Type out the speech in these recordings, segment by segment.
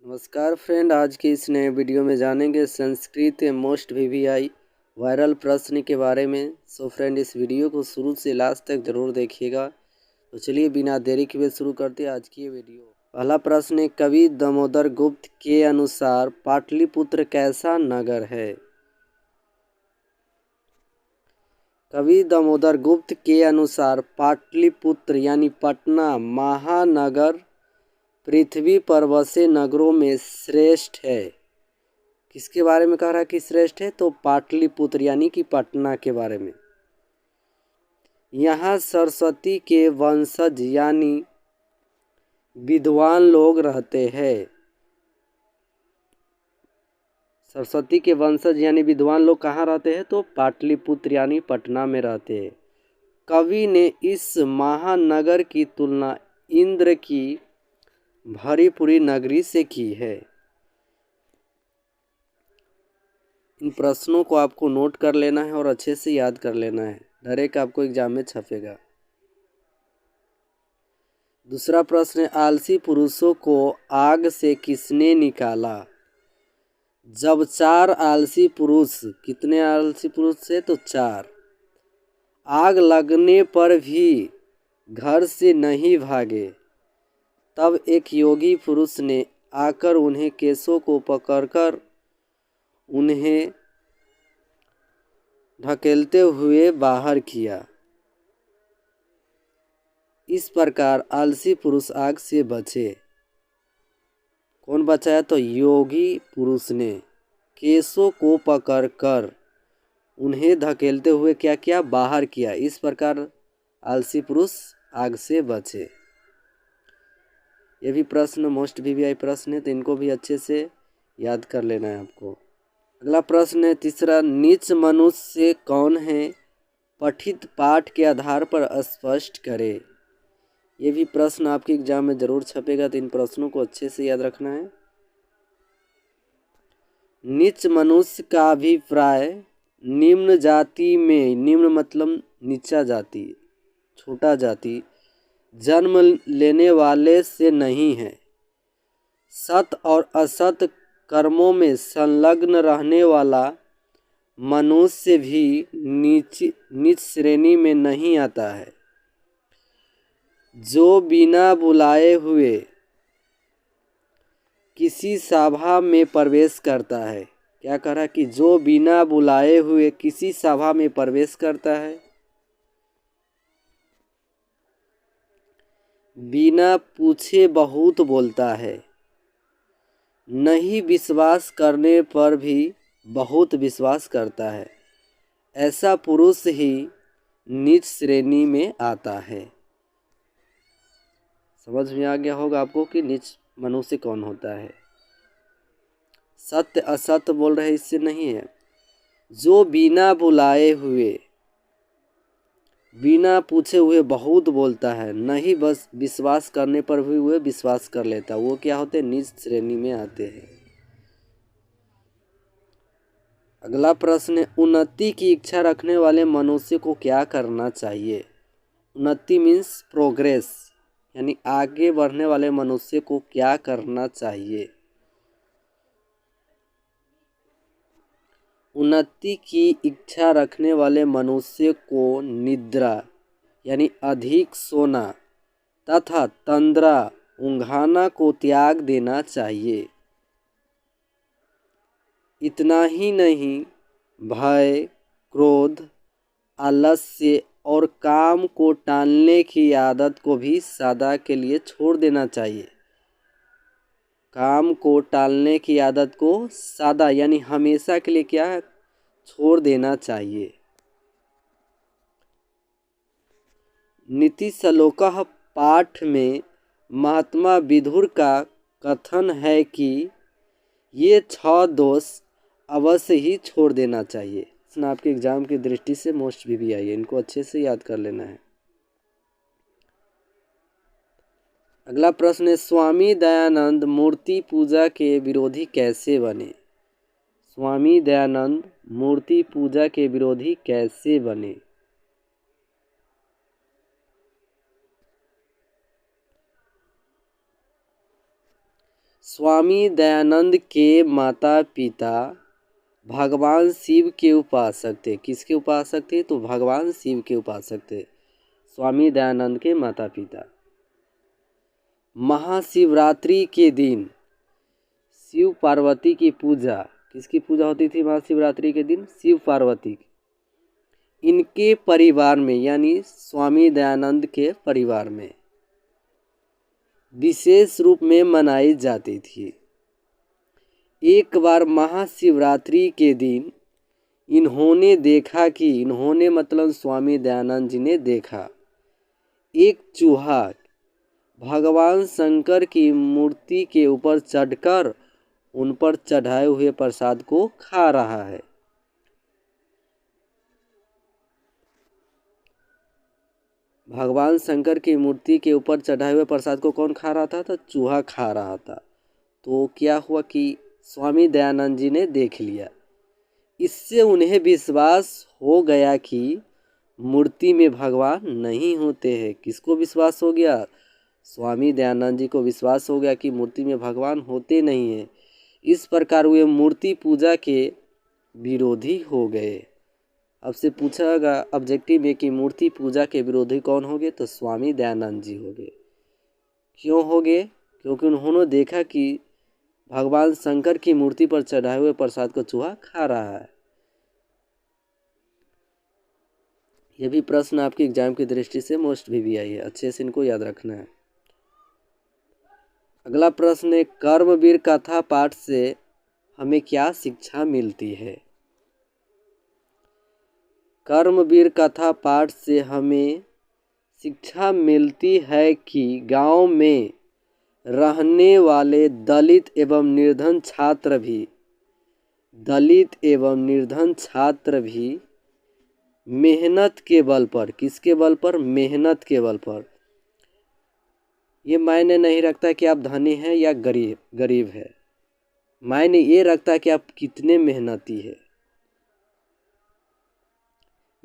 नमस्कार फ्रेंड, आज के इस नए वीडियो में जानेंगे संस्कृत मोस्ट वीवीआई वायरल प्रश्न के बारे में। सो फ्रेंड, इस वीडियो को शुरू से लास्ट तक ज़रूर देखिएगा। तो चलिए बिना देरी के हुए शुरू करते हैं आज की ये वीडियो। पहला प्रश्न है, कवि दामोदर गुप्त के अनुसार पाटलिपुत्र कैसा नगर है? कवि दामोदर गुप्त के अनुसार पाटलिपुत्र यानी पटना महानगर पृथ्वी पर बसे नगरों में श्रेष्ठ है। किसके बारे में कह रहा है कि श्रेष्ठ है? तो पाटलिपुत्र यानी कि पटना के बारे में। यहाँ सरस्वती के वंशज यानी विद्वान लोग रहते हैं। सरस्वती के वंशज यानी विद्वान लोग कहाँ रहते हैं? तो पाटलिपुत्र यानी पटना में रहते हैं। कवि ने इस महानगर की तुलना इंद्र की भरी पूरी नगरी से की है। इन प्रश्नों को आपको नोट कर लेना है और अच्छे से याद कर लेना है, डायरेक्ट आपको एग्जाम में छपेगा। दूसरा प्रश्न है, आलसी पुरुषों को आग से किसने निकाला? जब चार आलसी पुरुष, कितने आलसी पुरुष थे? तो चार, आग लगने पर भी घर से नहीं भागे, तब एक योगी पुरुष ने आकर उन्हें केसों को पकड़कर उन्हें ढकेलते हुए बाहर किया। इस प्रकार आलसी पुरुष आग से बचे। कौन बचाया? तो योगी पुरुष ने केसों को पकड़कर उन्हें धकेलते हुए क्या किया? बाहर किया। इस प्रकार आलसी पुरुष आग से बचे। ये भी प्रश्न मोस्ट वीवीआई प्रश्न है, तो इनको भी अच्छे से याद कर लेना है आपको। अगला प्रश्न है तीसरा, नीच मनुष्य कौन है? पठित पाठ के आधार पर स्पष्ट करें। ये भी प्रश्न आपके एग्जाम में जरूर छपेगा, तो इन प्रश्नों को अच्छे से याद रखना है। नीच मनुष्य का अभिप्राय निम्न जाति में, निम्न मतलब नीचा जाति, छोटा जाति, जन्म लेने वाले से नहीं है। सत और असत कर्मों में संलग्न रहने वाला मनुष्य भी नीच श्रेणी में नहीं आता है। जो बिना बुलाए हुए किसी सभा में प्रवेश करता है, क्या कह रहा है कि जो बिना बुलाए हुए किसी सभा में प्रवेश करता है, बिना पूछे बहुत बोलता है, नहीं विश्वास करने पर भी बहुत विश्वास करता है, ऐसा पुरुष ही नीच श्रेणी में आता है। समझ में आ गया होगा आपको कि नीच मनुष्य कौन होता है। सत्य असत्य बोल रहे इससे नहीं है। जो बिना बुलाए हुए, बिना पूछे हुए बहुत बोलता है, नहीं बस विश्वास करने पर भी वह विश्वास कर लेता, वो क्या होते हैं? नीच श्रेणी में आते हैं। अगला प्रश्न, उन्नति की इच्छा रखने वाले मनुष्य को क्या करना चाहिए? उन्नति मीन्स प्रोग्रेस, यानी आगे बढ़ने वाले मनुष्य को क्या करना चाहिए? उन्नति की इच्छा रखने वाले मनुष्य को निद्रा यानी अधिक सोना तथा तंद्रा ऊंघाना को त्याग देना चाहिए। इतना ही नहीं, भय, क्रोध, आलस्य और काम को टालने की आदत को भी सदा के लिए छोड़ देना चाहिए। काम को टालने की आदत को सदा यानी हमेशा के लिए क्या है? छोड़ देना चाहिए। नीति श्लोकः पाठ में महात्मा विदुर का कथन है कि ये 6 दोष अवश्य ही छोड़ देना चाहिए। आपके एग्जाम की दृष्टि से मोस्ट वीवीआई है, इनको अच्छे से याद कर लेना है। अगला प्रश्न है, स्वामी दयानंद मूर्ति पूजा के विरोधी कैसे बने? स्वामी दयानंद मूर्ति पूजा के विरोधी कैसे बने? स्वामी दयानंद के माता पिता भगवान शिव के उपासक थे। किसके उपासक थे? तो भगवान शिव के उपासक थे स्वामी दयानंद के माता पिता। महाशिवरात्रि के दिन शिव पार्वती की पूजा, किसकी पूजा होती थी महाशिवरात्रि के दिन? शिव पार्वती की। इनके परिवार में यानी स्वामी दयानंद के परिवार में विशेष रूप में मनाई जाती थी। एक बार महाशिवरात्रि के दिन इन्होंने देखा कि, इन्होंने मतलब स्वामी दयानंद जी ने देखा, एक चूहा भगवान शंकर की मूर्ति के ऊपर चढ़कर उन पर चढ़ाए हुए प्रसाद को खा रहा है। भगवान शंकर की मूर्ति के ऊपर चढ़ाए हुए प्रसाद को कौन खा रहा था? तो चूहा खा रहा था। तो क्या हुआ कि स्वामी दयानंद जी ने देख लिया। इससे उन्हें विश्वास हो गया कि मूर्ति में भगवान नहीं होते हैं। किसको विश्वास हो गया? स्वामी दयानंद जी को विश्वास हो गया कि मूर्ति में भगवान होते नहीं हैं। इस प्रकार वे मूर्ति पूजा के विरोधी हो गए। अब से पूछागा ऑब्जेक्टिव में कि मूर्ति पूजा के विरोधी कौन हो गए? तो स्वामी दयानंद जी हो गए। क्यों हो गए? क्योंकि उन्होंने देखा कि भगवान शंकर की मूर्ति पर चढ़ाए हुए प्रसाद को चूहा खा रहा है। यह भी प्रश्न आपके एग्जाम की दृष्टि से मोस्ट भी आई है, अच्छे से इनको याद रखना है। अगला प्रश्न है, कर्मवीर कथा पाठ से हमें क्या शिक्षा मिलती है? कर्मवीर कथा पाठ से हमें शिक्षा मिलती है कि गांव में रहने वाले दलित एवं निर्धन छात्र भी मेहनत के बल पर, किसके बल पर? मेहनत के बल पर। ये मायने नहीं रखता कि आप धनी हैं या गरीब है, मायने ये रखता है कि आप कितने मेहनती है।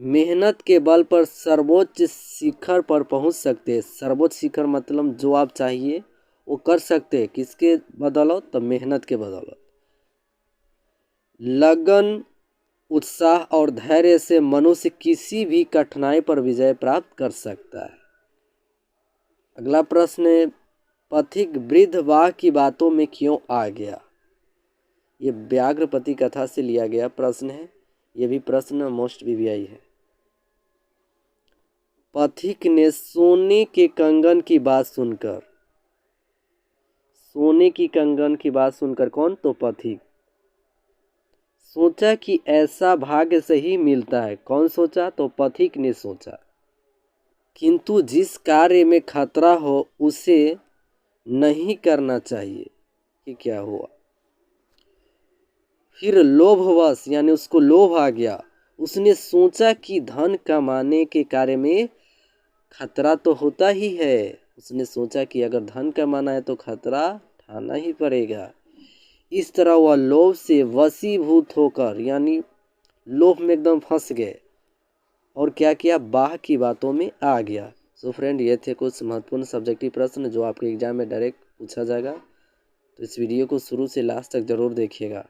मेहनत के बल पर सर्वोच्च शिखर पर पहुंच सकते हैं। सर्वोच्च शिखर मतलब जो आप चाहिए वो कर सकते हैं। किसके बदौलत? तो मेहनत के बदौलत। लगन, उत्साह और धैर्य से मनुष्य किसी भी कठिनाई पर विजय प्राप्त कर सकता है। अगला प्रश्न है, पथिक वृद्ध बाघ की बातों में क्यों आ गया? ये व्याघ्रपति कथा से लिया गया प्रश्न है। यह भी प्रश्न मोस्ट बीबीआई है। पथिक ने सोने के कंगन की बात सुनकर, कौन? तो पथिक सोचा कि ऐसा भाग्य से ही मिलता है। कौन सोचा? तो पथिक ने सोचा। किंतु जिस कार्य में खतरा हो उसे नहीं करना चाहिए। कि क्या हुआ? फिर लोभवश यानी उसको लोभ आ गया। उसने सोचा कि धन कमाने के कार्य में खतरा तो होता ही है। उसने सोचा कि अगर धन कमाना है तो खतरा उठाना ही पड़ेगा। इस तरह वह लोभ से वशीभूत होकर यानी लोभ में एकदम फंस गए और क्या किया? बाघ की बातों में आ गया। सो फ्रेंड, ये थे कुछ महत्वपूर्ण सब्जेक्टिव प्रश्न जो आपके एग्जाम में डायरेक्ट पूछा जाएगा। तो इस वीडियो को शुरू से लास्ट तक ज़रूर देखिएगा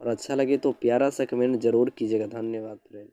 और अच्छा लगे तो प्यारा सा कमेंट ज़रूर कीजिएगा। धन्यवाद फ्रेंड।